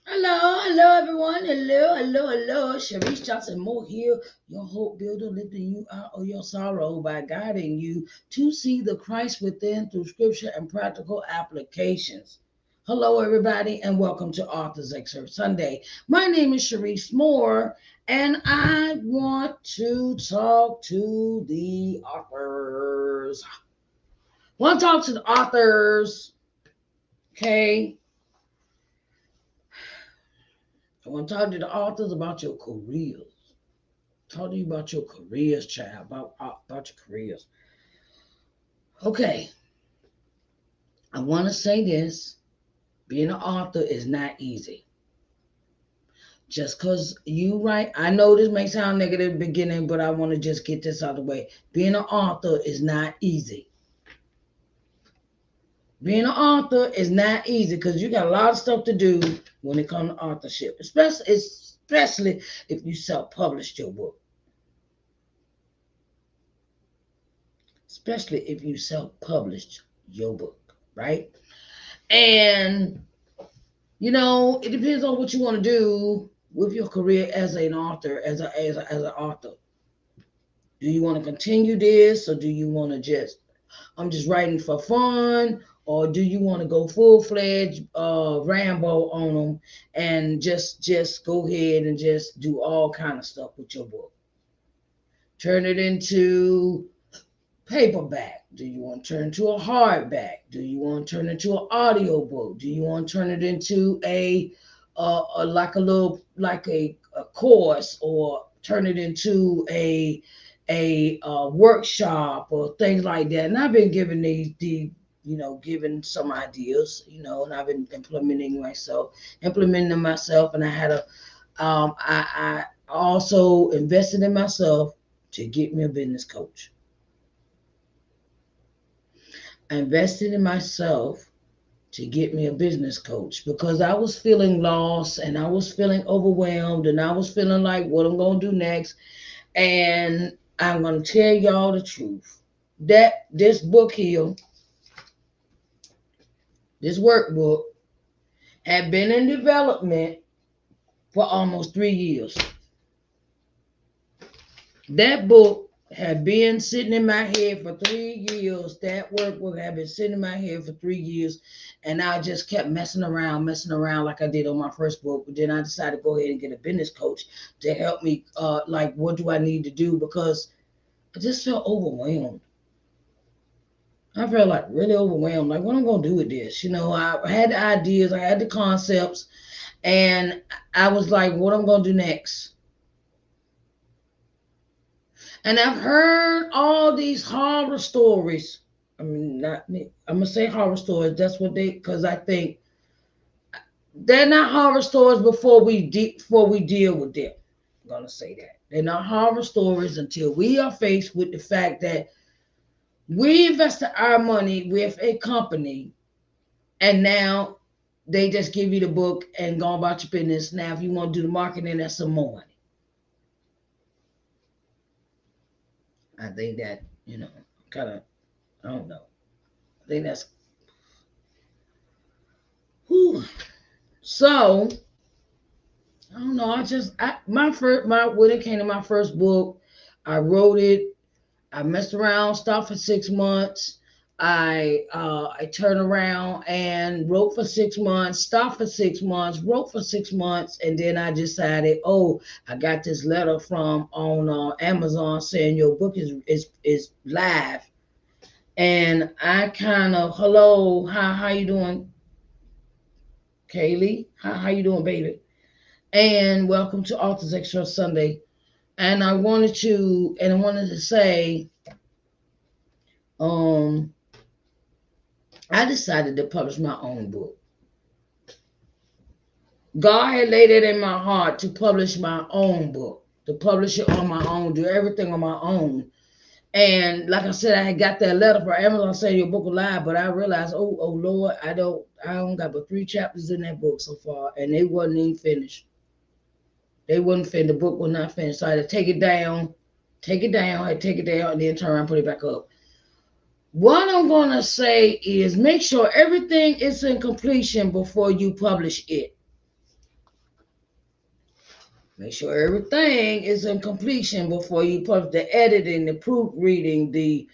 Hello, everyone. Hello. Sharice Johnson Moore here, your hope builder, lifting you out of your sorrow by guiding you to see the Christ within through scripture and practical applications. Hello, everybody, and welcome to Author's Excerpt Sunday. My name is Sharice Moore, and I want to talk to the authors. Want to talk to the authors, okay? I want to talk to the authors about your careers. Talk to you about your careers, child. About your careers. Okay. I want to say this. Being an author is not easy. Just because you write, I know this may sound negative at the beginning, but I want to just get this out of the way. Being an author is not easy. Being an author is not easy because you got a lot of stuff to do when it comes to authorship, especially if you self-published your book. Especially if you self-published your book, right? And, it depends on what you want to do with your career as an author, as an author. Do you want to continue this, or do you want to I'm just writing for fun, or do you want to go full-fledged Rambo on them and just go ahead and just do all kind of stuff with your book? Turn it into paperback? Do you want to turn it into a hardback? Do you want to turn it into an audio book? Do you want to turn it into a course, or turn it into a workshop or things like that? And I've been giving giving some ideas, and I've been implementing them myself, and I had I also invested in myself to get me a business coach. I invested in myself to get me a business coach because I was feeling lost, and I was feeling overwhelmed, and I was feeling like what I'm going to do next. And I'm going to tell y'all the truth. That this book here, this workbook, had been in development for almost 3 years. That book had been sitting in my head for 3 years. That workbook had been sitting in my head for 3 years. And I just kept messing around like I did on my first book. But then I decided to go ahead and get a business coach to help me, what do I need to do? Because I just felt overwhelmed. I felt like really overwhelmed. Like, what am I going to do with this? I had the ideas, I had the concepts, and I was like, what am I going to do next? And I've heard all these horror stories. I mean, I'm going to say horror stories. That's what because I think they're not horror stories before we deal with them. I'm going to say that. They're not horror stories until we are faced with the fact that we invested our money with a company, and now they just give you the book and go about your business. Now, if you want to do the marketing, that's some more money. I think that, kind of, I don't know. I think that's, whew. So, I don't know. When it came to my first book, I wrote it. I messed around, stopped for 6 months. I turned around and wrote for 6 months, stopped for 6 months, wrote for 6 months, and then I decided, I got this letter from on Amazon saying your book is live, and I kind of, hello, how you doing, Kaylee? How you doing, baby? And welcome to Authors Extra Sunday. And I wanted to say, um, I decided to publish my own book. God had laid it in my heart to publish my own book, to publish it on my own, do everything on my own. And like I said, I had got that letter from Amazon saying your book alive, but I realized, oh Lord, I don't got but 3 chapters in that book so far, and they wasn't even finished. They wasn't finished. The book was not finished. So I had to I had to take it down, and then turn around and put it back up. What I'm gonna say is make sure everything is in completion before you publish it. Make sure everything is in completion before you publish the editing, the proofreading, the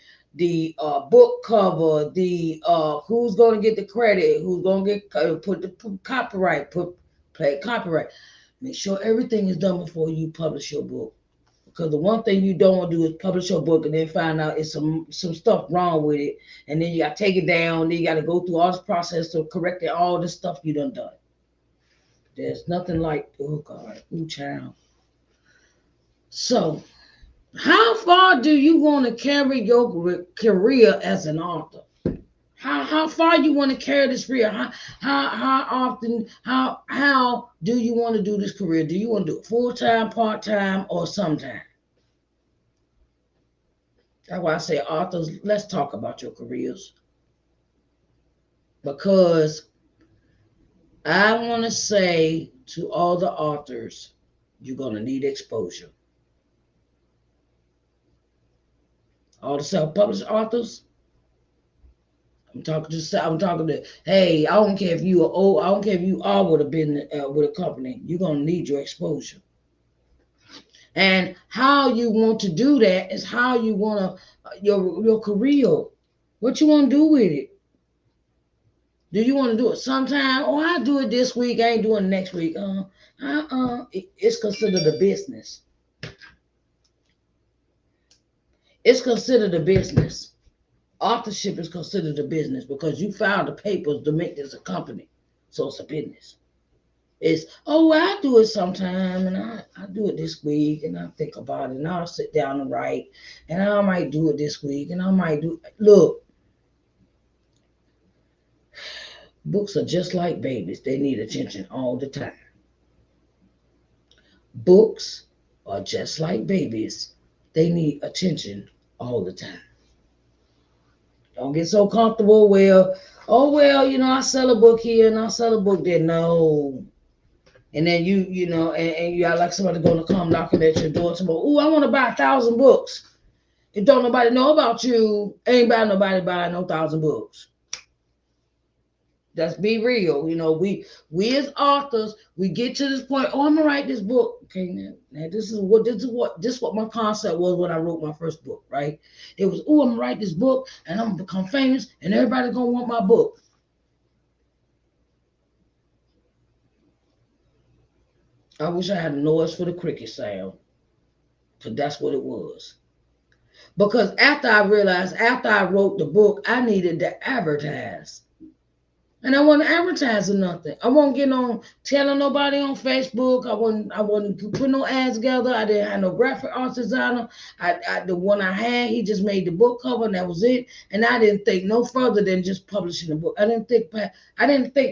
book cover, the who's going to get the credit, who's going to get put the copyright, play copyright. Make sure everything is done before you publish your book. Because the one thing you don't want to do is publish your book and then find out it's some stuff wrong with it, and then you got to take it down. Then you got to go through all this process to correct all the stuff you done. There's nothing like, oh God, ooh child. So, how far do you want to carry your career as an author? How far you want to carry this career? How often how do you want to do this career? Do you want to do it full time, part time, or sometime? That's why I say authors, let's talk about your careers. Because I want to say to all the authors, you're gonna need exposure. All the self-published authors, I'm talking to. Hey, I don't care if you are old. I don't care if you are with with a company. You're gonna need your exposure. And how you want to do that is how you want to your career. What you want to do with it? Do you want to do it sometime? Oh, I do it this week. I ain't doing it next week. It's considered a business. It's considered a business. Authorship is considered a business because you filed the papers to make this a company. So it's a business. It's, oh, well, I do it sometime and I do it this week and I think about it and I'll sit down and write and I might do it this week and I might do. Look, books are just like babies. They need attention all the time. Books are just like babies. They need attention all the time. Don't get so comfortable. Well, oh well, I sell a book here and I sell a book there. No. And then and you got like somebody gonna come knocking at your door tomorrow. Oh, I want to buy 1,000 books. If don't nobody know about you, ain't about nobody buying no 1,000 books. Let's be real. We as authors, we get to this point. Oh, I'm gonna write this book. Okay, now this is what my concept was when I wrote my first book. Right? It was, oh, I'm gonna write this book and I'm gonna become famous and everybody's gonna want my book. I wish I had a noise for the cricket sound, because that's what it was. Because after I wrote the book, I needed to advertise. And I wasn't advertising nothing. I wasn't getting on telling nobody on Facebook. I wasn't putting no ads together. I didn't have no graphic arts designer. The one I had, he just made the book cover and that was it. And I didn't think no further than just publishing the book. I didn't think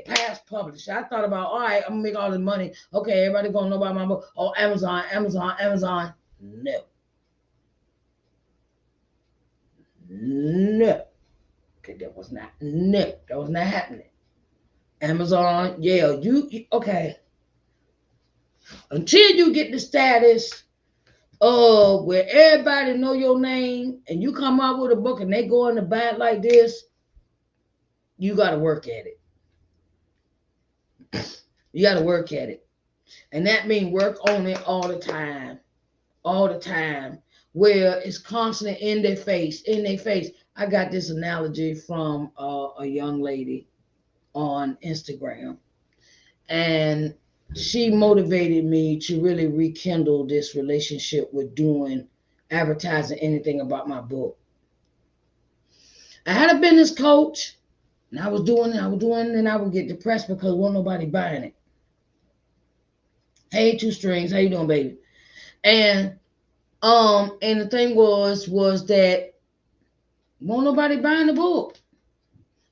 past publishing. I thought about, all right, I'm gonna make all this money. Okay, everybody gonna know about my book. Oh, Amazon, Amazon, Amazon. No. No. Okay, that was not happening. Amazon, yeah, okay. Until you get the status of where everybody know your name and you come out with a book and they go in the buy it like this, you got to work at it. You got to work at it. And that means work on it all the time. All the time. Where it's constantly in their face. I got this analogy from a young lady on Instagram. And she motivated me to really rekindle this relationship with doing advertising anything about my book. I had a business coach and I was doing, and I would get depressed because wasn't nobody buying it. Hey, Two Strings, how you doing, baby? And and the thing was that won't nobody buying the book.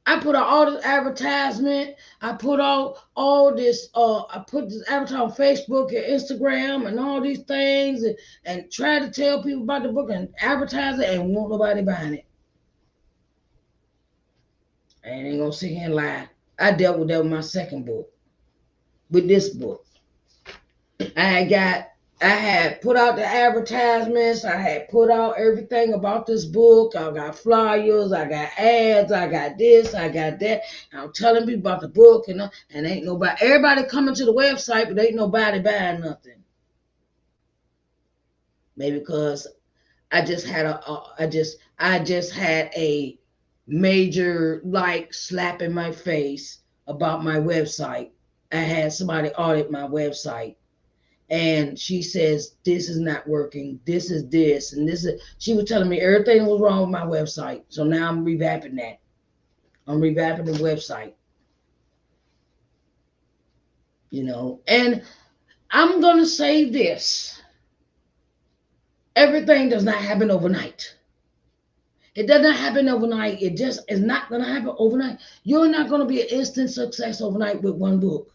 I put out all this advertisement. I put out all this. I put this advertisement on Facebook and Instagram and all these things, and try to tell people about the book and advertise it, and won't nobody buying it. I ain't gonna sit here and lie. I dealt with that with my second book. With this book, I got. I had put out the advertisements. I had put out everything about this book. I got flyers. I got ads. I got this. I got that. I'm telling people about the book, and ain't nobody. Everybody coming to the website, but ain't nobody buying nothing. Maybe because I just had a major like slap in my face about my website. I had somebody audit my website, and she says this is not working, this is this, and this is, she was telling me everything was wrong with my website. So now I'm revamping that. I'm revamping the website, and I'm gonna say this: everything does not happen overnight. It does not happen overnight. It just is not gonna happen overnight. You're not gonna be an instant success overnight with one book,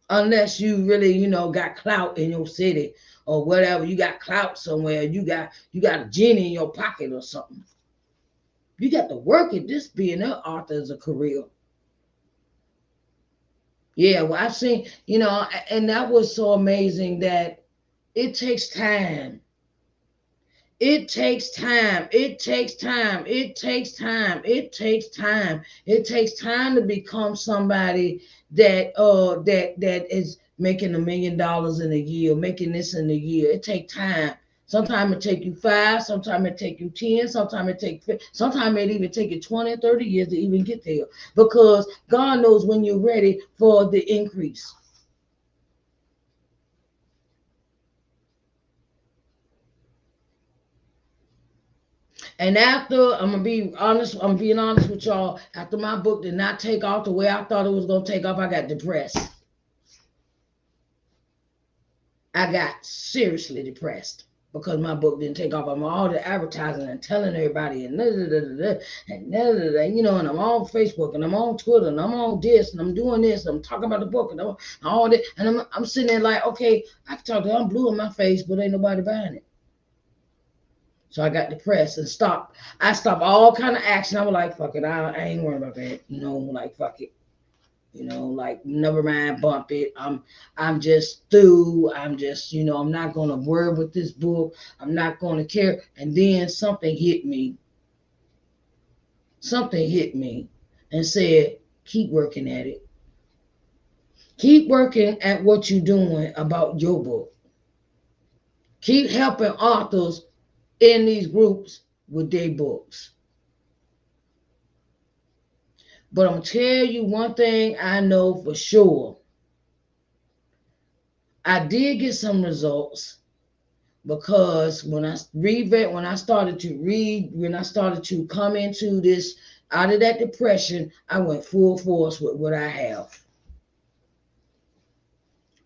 unless you really, got clout in your city or whatever. You got clout somewhere. You got a genie in your pocket or something. You got to work at this. Being an author is a career. Yeah, well, I've seen, and that was so amazing that it takes time. It takes time. It takes time. It takes time. It takes time. It takes time to become somebody that is making $1 million in a year, making this in a year. It takes time. Sometimes it take you 5, sometimes it take you 10, sometimes it even take you 20, 30 years to even get there. Because God knows when you're ready for the increase. And after, I'm being honest with y'all, after my book did not take off the way I thought it was gonna take off, I got depressed. I got seriously depressed because my book didn't take off. I'm all the advertising and telling everybody and and I'm on Facebook and I'm on Twitter and I'm on this and I'm doing this and I'm talking about the book and all that, and I'm sitting there like, okay, I can talk to I'm blue in my face, but ain't nobody buying it. So I got depressed and stopped. I stopped all kind of action. I was like, fuck it, I ain't worried about that. Like fuck it. Like never mind, bump it. I'm just through. I'm just, I'm not gonna worry with this book. I'm not gonna care. And then something hit me. Something hit me and said, keep working at it. Keep working at what you're doing about your book. Keep helping authors in these groups with their books. But I'm gonna tell you one thing I know for sure. I did get some results because when I started to read, when I started to come into this out of that depression, I went full force with what I have.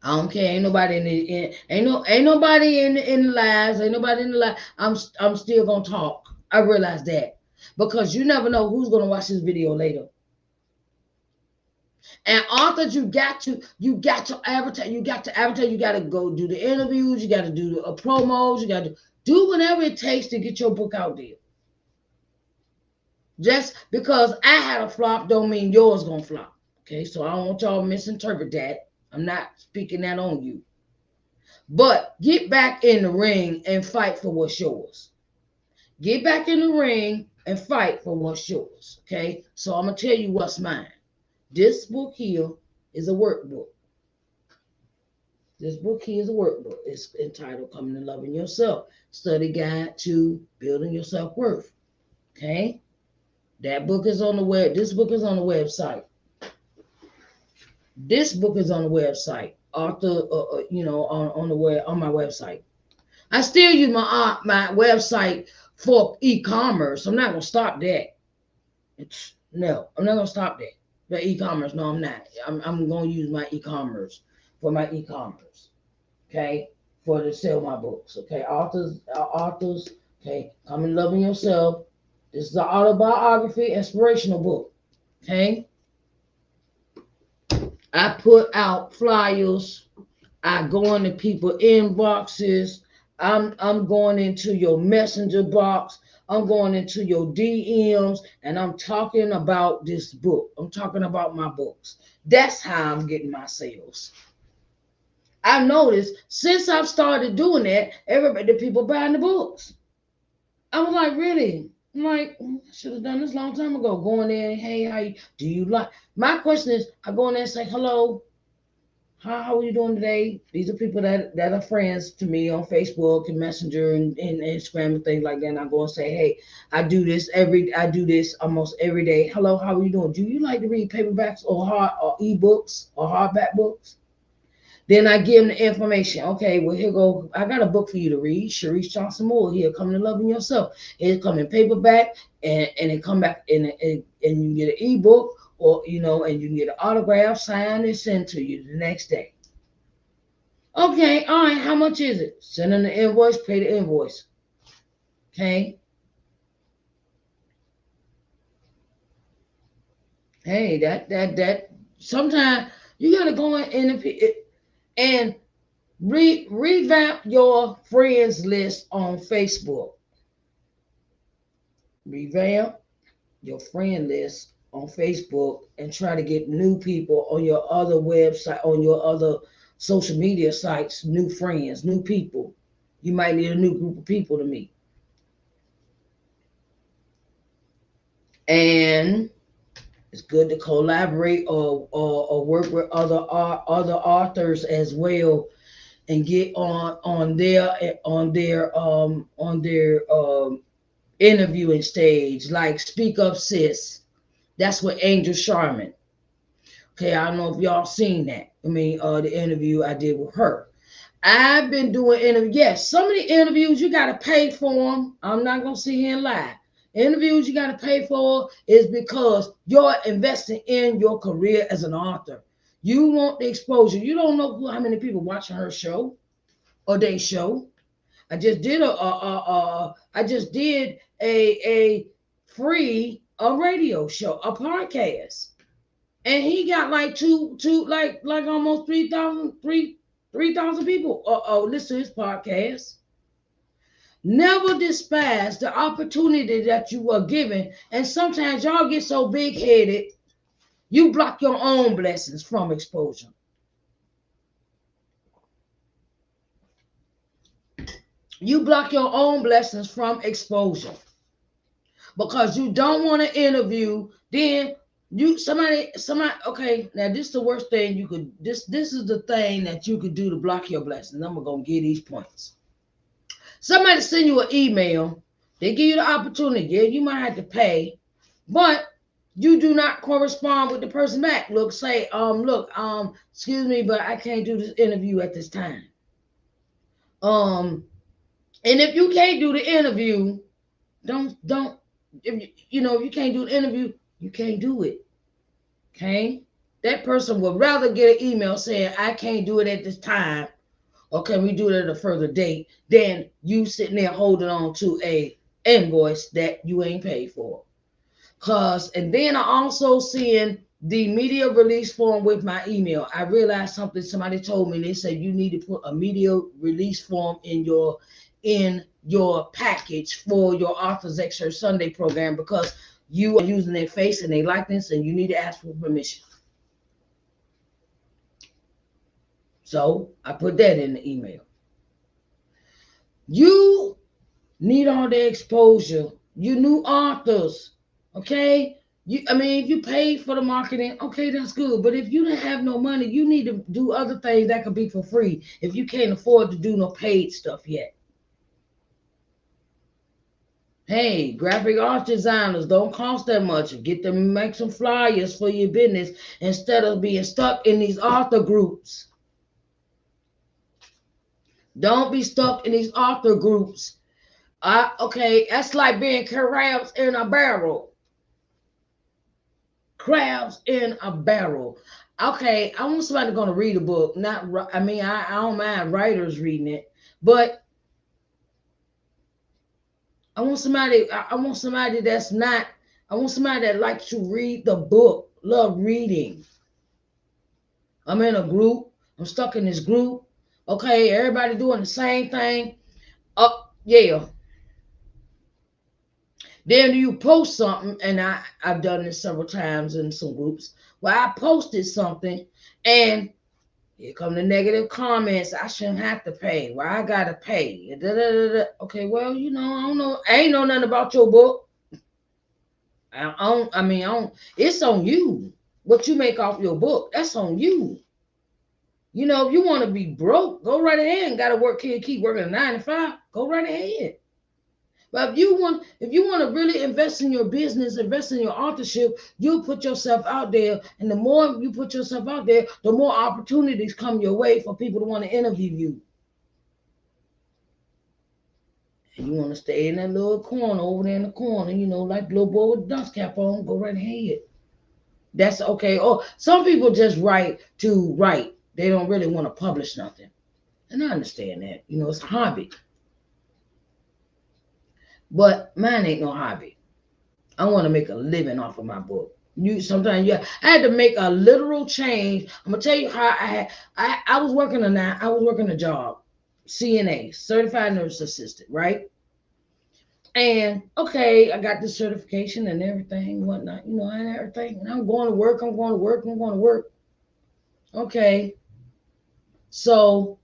I don't care. Ain't nobody ain't nobody in the lives. Ain't nobody in the lives. I'm still gonna talk. I realize that because you never know who's gonna watch this video later. And authors, you got to advertise. You got to advertise. You got to go do the interviews. You got to do the promos. You got to do whatever it takes to get your book out there. Just because I had a flop don't mean yours gonna flop. Okay, so I don't want y'all to misinterpret that. I'm not speaking that on you. But get back in the ring and fight for what's yours. Get back in the ring and fight for what's yours. Okay, so I'm gonna tell you what's mine. This book here is a workbook. This book here is a workbook. It's entitled Coming to Loving Yourself, Study Guide to Building Your Self-Worth. Okay? That book is on the web. This book is on the website. This book is on the website. Author, on the web, on my website. I still use my website for e-commerce. I'm not gonna stop that. No, I'm not gonna stop that. The e-commerce, no, I'm not. I'm gonna use my e-commerce for my e-commerce. okay, for to sell my books. Okay, authors, okay, come and loving yourself. This is an autobiography, inspirational book. Okay, I put out flyers. I go into people inboxes. I'm going into your messenger box. I'm going into your DMs, and I'm talking about this book. I'm talking about my books. That's how I'm getting my sales. I've noticed since I've started doing that, everybody, the people buying the books. I was like, really? I'm like, I should have done this a long time ago. Going there, hey, how you, do you like? My question is, I go in there and say, hello, how are you doing today? These are people that are friends to me on Facebook and Messenger and Instagram and things like that. And I go and say, hey, I do this almost every day. Hello, how are you doing? Do you like to read paperbacks or ebooks or hardback books? Then I give them the information. Okay, well, here go. I got a book for you to read. Sharice Johnson Moore. Here, Come to Loving Yourself. It come in paperback, and it come back and you get an ebook, or and you can get an autograph, signed, and sent to you the next day. Okay, all right. How much is it? Send them the invoice. Pay the invoice. Okay. Hey, that. Sometimes you gotta go in and revamp your friends list on Facebook. Revamp your friend list on Facebook and try to get new people on your other website, on your other social media sites, new friends, new people. You might need a new group of people to meet. And it's good to collaborate or work with other authors as well and get on their interviewing stage, like Speak Up Sis. That's what Angel Sharman. Okay, I don't know if y'all seen that. I mean, the interview I did with her. I've been doing interviews. Yes, some of the interviews you gotta pay for them. I'm not gonna sit here and lie. Interviews you gotta pay for is because you're investing in your career as an author. You want the exposure. You don't know how many people watching her show or they show. I just did a free a radio show, a podcast, and he got like two like almost 3,000 people listen to his podcast. Never despise the opportunity that you are given, and sometimes y'all get so big headed, you block your own blessings from exposure. You block your own blessings from exposure because you don't want to interview. Then somebody. Okay, now this is the worst thing you could. This is the thing that you could do to block your blessings. I'm gonna give these points. Somebody send you an email. They give you the opportunity. Yeah, you might have to pay, but you do not correspond with the person back. Excuse me, but I can't do this interview at this time. And if you can't do the interview, don't if if you can't do the interview, you can't do it. Okay? That person would rather get an email saying I can't do it at this time, or can we do it at a further date, than you sitting there holding on to a invoice that you ain't paid for. And then I also seeing the media release form with my email. I realized something somebody told me. They said you need to put a media release form in your package for your Authors Excerpt Sunday program, because you are using their face and their likeness, and you need to ask for permission. So I put that in the email. You need all the exposure. You new authors, okay? If you pay for the marketing, okay, that's good. But if you don't have no money, you need to do other things that could be for free if you can't afford to do no paid stuff yet. Hey, graphic art designers don't cost that much. Get them, make some flyers for your business instead of being stuck in these author groups. Don't be stuck in these author groups. Okay, that's like being crabs in a barrel. Crabs in a barrel. Okay, I want somebody going to read a book. I mean, I don't mind writers reading it, but I want somebody that's not. I want somebody that likes to read the book, love reading. I'm in a group. I'm stuck in this group. Okay, everybody doing the same thing. Yeah. Then you post something, and I've done this several times in some groups where I posted something, and here come the negative comments. I shouldn't have to pay. Why I gotta pay? Da, da, da, da. Okay, well, I don't know. I ain't know nothing about your book. I don't. I mean, I don't. It's on you. What you make off your book, that's on you. If you want to be broke, go right ahead and gotta work here, keep working a 9 to 5. Go right ahead. But if you want to really invest in your business, invest in your authorship, you put yourself out there, and the more you put yourself out there, the more opportunities come your way for people to want to interview you. And you want to stay in that little corner over there in the corner, like the little boy with the dust cap on, go right ahead. That's okay. Oh, some people just write to write. They don't really want to publish nothing. And I understand that. It's a hobby. But mine ain't no hobby. I want to make a living off of my book. I had to make a literal change. I'm gonna tell you how I was working a job, CNA, certified nurse assistant, right? And okay, I got the certification and everything, whatnot, and everything. And I'm going to work, I'm going to work, I'm going to work. Okay. So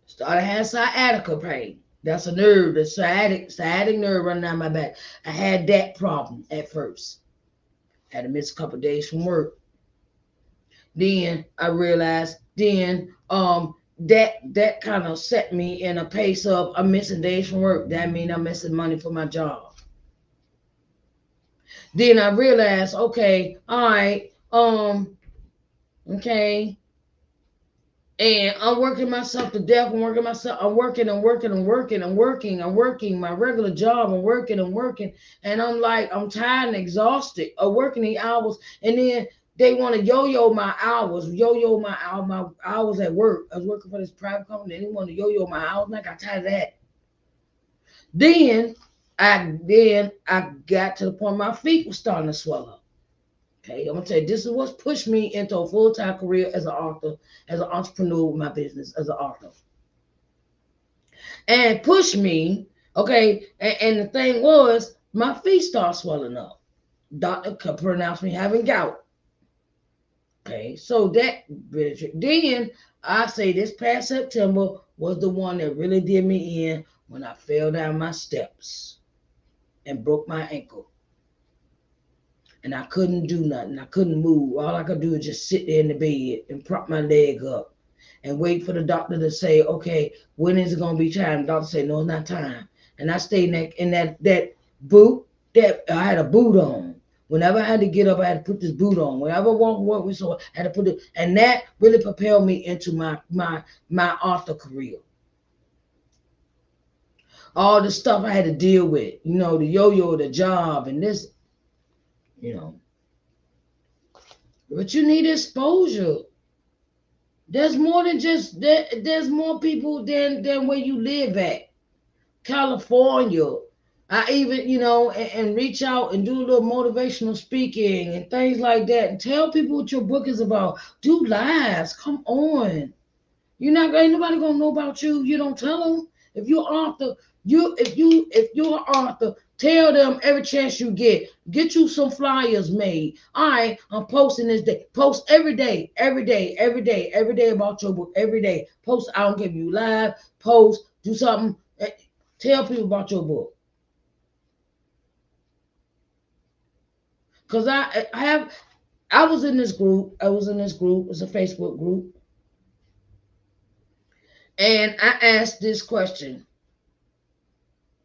started having sciatica pain. That's a nerve, the sciatic nerve running down my back. I had that problem at first. Had to miss a couple of days from work. Then I realized that kind of set me in a pace of I'm missing days from work. That means I'm missing money for my job. Then I realized, okay, all right, okay, and I'm working myself to death. I'm working myself. I'm working and working and working and working. I'm working my regular job. I'm working and working, and I'm like, I'm tired and exhausted of working the hours. And then they want to yo-yo my hours, my hours at work. I was working for this private company, and they want to yo-yo my hours. And I got tired of that. Then I got to the point my feet were starting to swell up. Okay, I'm gonna tell you, this is what's pushed me into a full-time career as an author, as an entrepreneur with my business as an author. And pushed me, okay, and the thing was, my feet start swelling up. Doctor could pronounce me having gout. Okay, so that then I say this past September was the one that really did me in when I fell down my steps and broke my ankle. And I couldn't do nothing. I couldn't move. All I could do was just sit there in the bed and prop my leg up and wait for the doctor to say, okay, when is it gonna be time? The doctor said, no, it's not time. And I stayed in that boot that I had a boot on. Whenever I had to get up, I had to put this boot on. Whenever I walked work with someone, I had to put it, and that really propelled me into my author career. All the stuff I had to deal with, the yo-yo, the job, and this, you know. But you need exposure. There's more than just that. There's more people than where you live at. California. I even, and reach out and do a little motivational speaking and things like that, and tell people what your book is about. Do lives. Come on. Ain't nobody gonna know about you. You don't tell them. If you're author, if you're an author, tell them every chance you get. Get you some flyers made. All right, I'm posting this day. Post every day, every day, every day, every day about your book. Every day. Post. I don't give you live. Post. Do something. Tell people about your book. Cause I was in this group. It's a Facebook group, and I asked this question.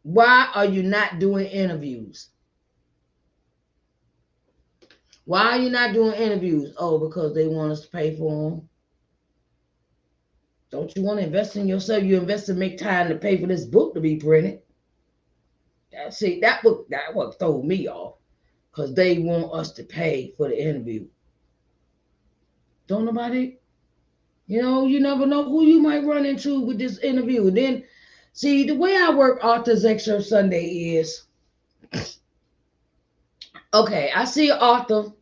Why are you not doing interviews? Why are you not doing interviews? Oh, because they want us to pay for them. Don't you want to invest in yourself? You invest to make time to pay for this book to be printed. See, that book threw me off. because they want us to pay for the interview. Don't nobody, you never know who you might run into with this interview. And then, see, the way I work Author's Excerpt Sunday is, okay, I see an author.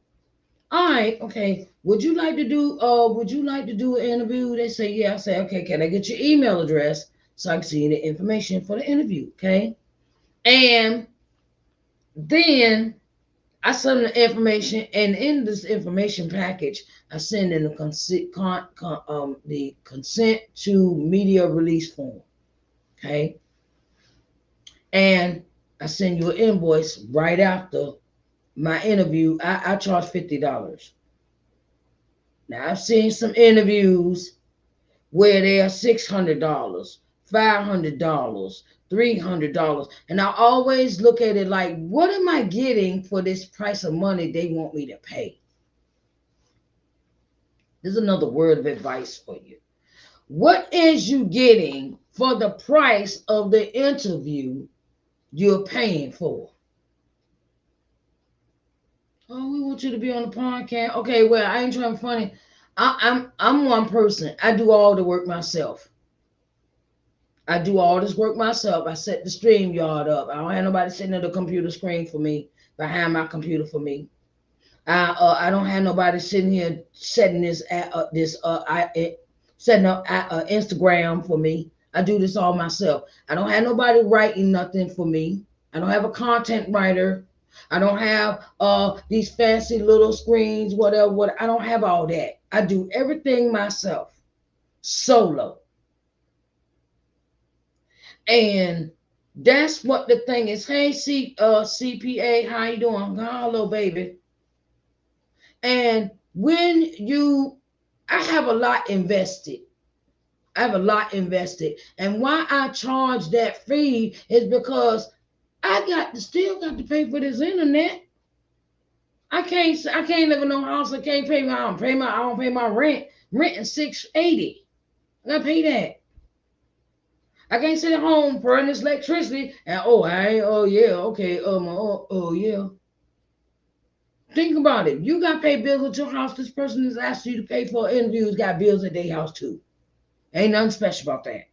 All right, okay. Would you like to do an interview? They say, yeah. I say, okay, can I get your email address so I can see the information for the interview? Okay. And then I send them the information, and in this information package, I send in the consent to media release form. Okay. And I send you an invoice right after my interview. I charge $50. Now I've seen some interviews where they are $600, $500, $300, and I always look at it like, what am I getting for this price of money they want me to pay? There's another word of advice for you. What is you getting for the price of the interview you're paying for? Oh, we want you to be on the podcast. Okay, well, I ain't trying to be funny. I'm one person. I do all the work myself. I do all this work myself. I set the stream yard up. I don't have nobody sitting at the computer screen for me, behind my computer for me. I don't have nobody sitting here setting setting up Instagram for me. I do this all myself. I don't have nobody writing nothing for me. I don't have a content writer. I don't have these fancy little screens, whatever. What I don't have all that. I do everything myself, solo. And that's what the thing is. Hey, CPA, how you doing? Hello, baby. And I have a lot invested. And why I charge that fee is because I still got to pay for this internet. I can't live in no house. I can't pay my, I don't pay my rent. Rent is $680. I gotta pay that. I can't sit at home burn this electricity and yeah. Think about it. You got to pay bills at your house. This person is asking you to pay for an interview has got bills at their house too. Ain't nothing special about that.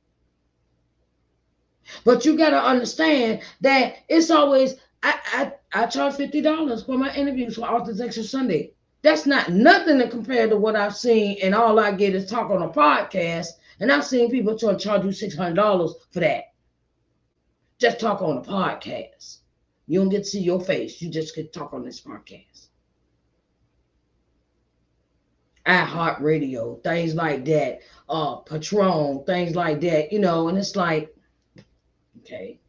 But you got to understand that it's always, I charge $50 for my interviews for Author's Excerpt Sunday. That's not nothing to compare to what I've seen, and all I get is talk on a podcast, and I've seen people try to charge you $600 for that. Just talk on a podcast. You don't get to see your face. You just get to talk on this podcast. iHeartRadio, things like that, Patron, things like that, and it's like, okay.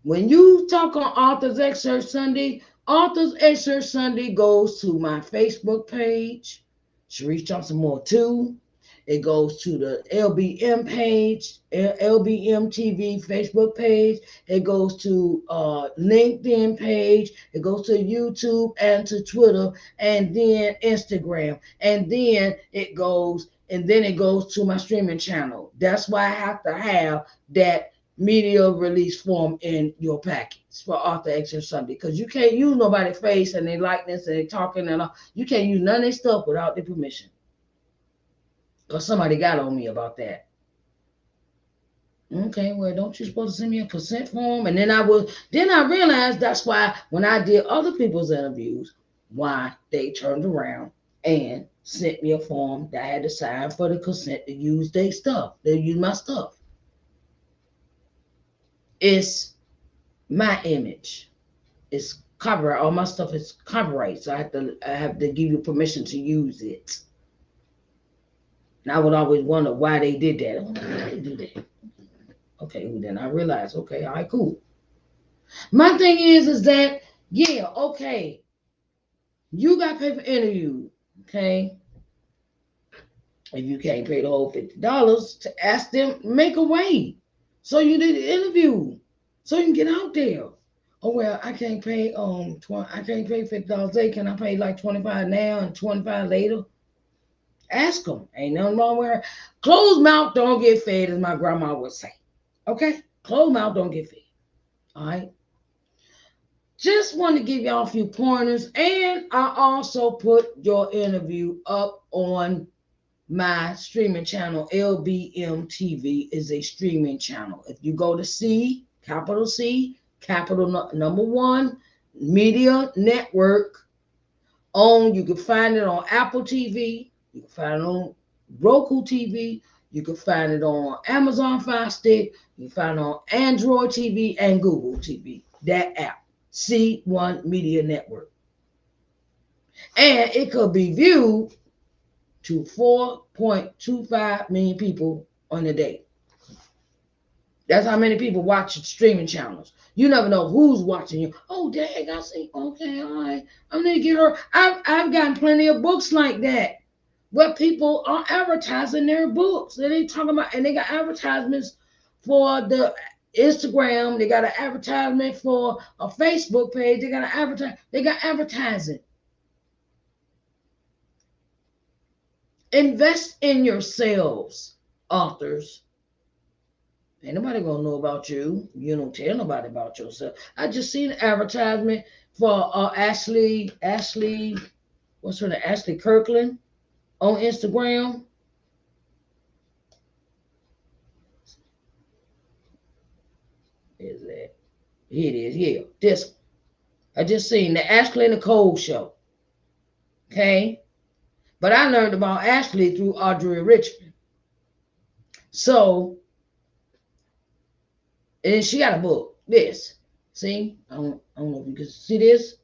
When you talk on Author's Excerpt Sunday goes to my Facebook page, Sharice Johnson Moore 2. It goes to the LBM page, LBM TV Facebook page. It goes to LinkedIn page. It goes to YouTube and to Twitter and then Instagram. And then it goes to my streaming channel. That's why I have to have that media release form in your package for Author Excerpt Sunday, because you can't use nobody's face and their likeness and they talking and all. You can't use none of their stuff without their permission. Because somebody got on me about that. Okay, well, don't you supposed to send me a consent form? And then I realized that's why when I did other people's interviews, why they turned around and sent me a form that I had to sign for the consent to use their stuff. They use my stuff. It's my image. It's copyright. All my stuff is copyright, so I have to give you permission to use it. And I would always wonder why they did that. Why did they do that? Okay, well then I realized, okay, all right, cool. My thing is that, yeah, okay, you got to pay for interview, okay? If you can't pay the whole $50, to ask them, make a way. So you did the interview, so you can get out there. Oh well, I can't pay $50 a day. Can I pay like $25 now and $25 later? Ask them. Ain't nothing wrong with her. Closed mouth don't get fed, as my grandma would say. Okay? Closed mouth don't get fed. All right? Just want to give y'all a few pointers, and I also put your interview up on my streaming channel. LBM TV is a streaming channel. If you go to C, capital number one, Media Network, you can find it on Apple TV, you can find it on Roku TV, you can find it on Amazon Fire Stick, you can find it on Android TV and Google TV. That app, C1 Media Network. And it could be viewed to 4.25 million people on a day. That's how many people watch streaming channels. You never know who's watching you. Oh, dang, I see. Okay, all right. I'm gonna get her. I've gotten plenty of books like that where people are advertising their books. And they talking about, and they got advertisements for the Instagram. They got an advertisement for a Facebook page. They got advertising. Invest in yourselves, authors. Ain't nobody gonna know about you. You don't tell nobody about yourself. I just seen an advertisement for Ashley, what's her name? Ashley Kirkland on Instagram. Is that? Here it is. Yeah, this one. I just seen the Ashley Nicole show. Okay, but I learned about Ashley through Audrey Richmond. So, and she got a book. This. See? I don't know if you can see this.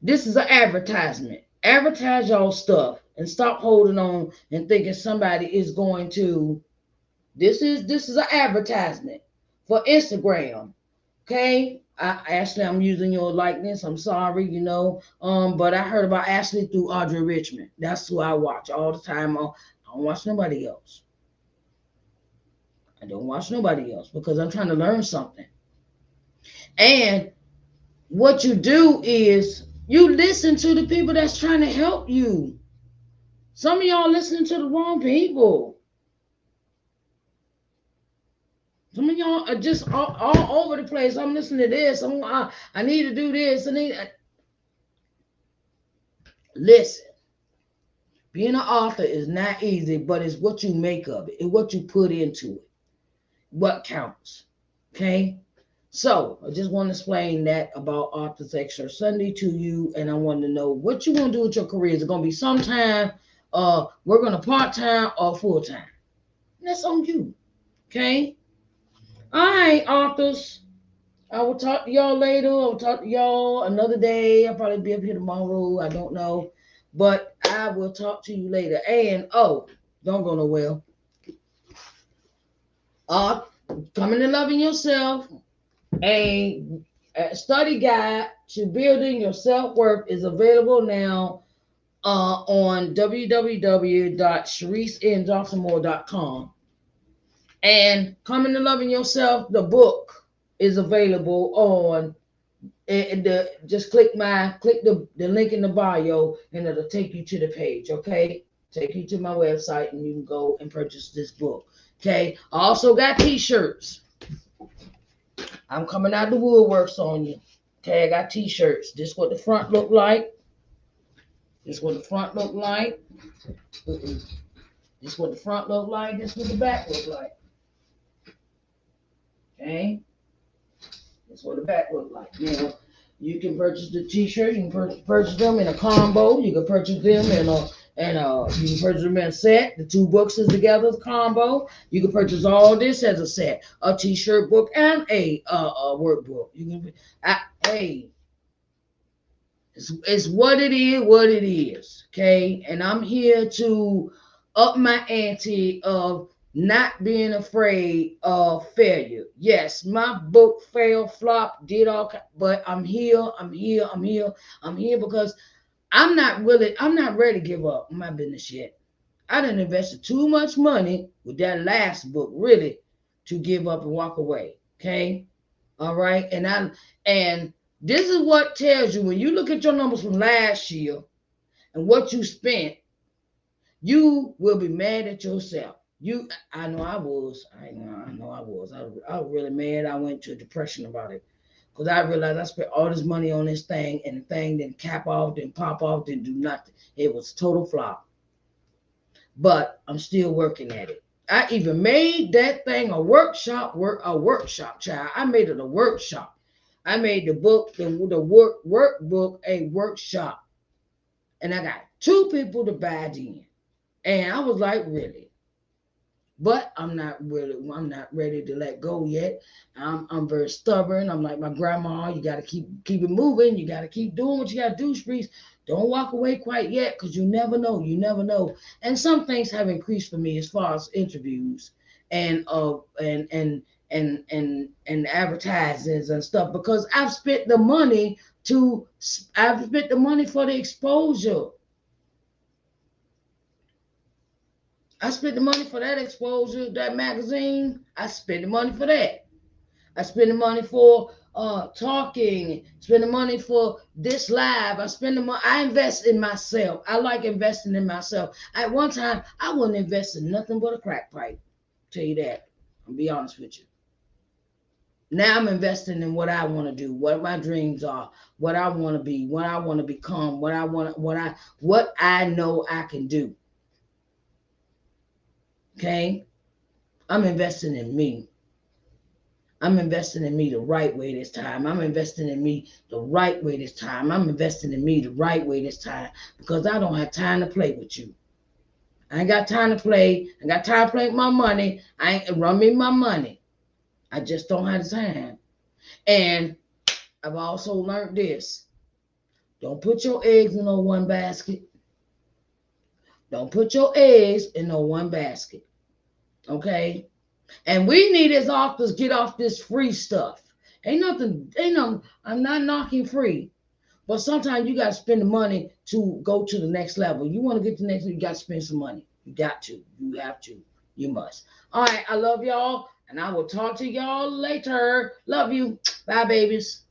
This is an advertisement. Advertise y'all stuff and stop holding on and thinking somebody is going to. This is an advertisement for Instagram. Okay? Ashley, I'm using your likeness. I'm sorry, but I heard about Ashley through Audrey Richmond. That's who I watch all the time. I don't watch nobody else. I don't watch nobody else because I'm trying to learn something. And what you do is you listen to the people that's trying to help you. Some of y'all listening to the wrong people. Some of y'all are just all over the place. I'm listening to this. I need to do this. Listen. Being an author is not easy, but it's what you make of it. It's what you put into it. What counts. Okay? So, I just want to explain that about Author's Excerpt Sunday to you, and I want to know what you want to do with your career. Is it going to be sometime, we're going to part-time or full-time? That's on you. Okay? All right, authors. I will talk to y'all later. I will talk to y'all another day. I'll probably be up here tomorrow. I don't know. But I will talk to you later. And, don't go nowhere. Coming to Loving Yourself, a study guide to building your self-worth is available now on www.sharicenjohnsonmoore.com. And Coming to Loving Yourself, the book is available on just click the link in the bio and it'll take you to the page. Okay, take you to my website and you can go and purchase this book. Okay, I also got t-shirts. I'm coming out the woodworks on you. Okay, I got t-shirts. This is what the front look like. This is what the front look like. This is what the front look like. This is what the back look like. Okay, this is what the back look like. You can purchase the t-shirts. You can purchase them in a combo. You can purchase them in you can purchase them in a set. The two books is together, the combo. You can purchase all this as a set, a t-shirt book and a workbook. It's what it is. Okay, and I'm here to up my ante of not being afraid of failure. Yes, my book failed, flop, did all, but I'm here because I'm not ready to give up my business yet. I done invested too much money with that last book, really, to give up and walk away. Okay, all right, and this is what tells you when you look at your numbers from last year and what you spent, you will be mad at yourself. I know I was. I was really mad. I went to depression about it. Because I realized I spent all this money on this thing, and the thing didn't cap off, didn't pop off, didn't do nothing. It was total flop. But I'm still working at it. I even made that thing a workshop, child. I made it a workshop. I made the book, the workbook, a workshop, and I got 2 people to buy it in. And I was like, really? But I'm not ready to let go yet. I'm very stubborn. I'm like my grandma. You got to keep it moving. You got to keep doing what you got to do, Streets. Don't walk away quite yet, because you never know. You never know. And some things have increased for me as far as interviews and and advertisements and stuff, because I've spent the money for the exposure. I spent the money for that exposure, that magazine. I spent the money for that. I spend the money for talking. Spend the money for this live. I spend the money. I invest in myself. I like investing in myself. At one time, I wouldn't invest in nothing but a crack pipe. Tell you that. I'll be honest with you. Now I'm investing in what I want to do, what my dreams are, what I want to be, what I want to become, what I know I can do. Okay, I'm investing in me. I'm investing in me the right way this time. I'm investing in me the right way this time. I'm investing in me the right way this time, because I don't have time to play with you. I ain't got time to play. I got time to play with my money. I ain't run me my money. I just don't have the time. And I've also learned this. Don't put your eggs in no one basket. Don't put your eggs in no one basket. Okay? And we need as authors get off this free stuff. Ain't no, I'm not knocking free. But sometimes you got to spend the money to go to the next level. You want to get to the next level, you got to spend some money. You got to. You have to. You must. All right. I love y'all. And I will talk to y'all later. Love you. Bye, babies.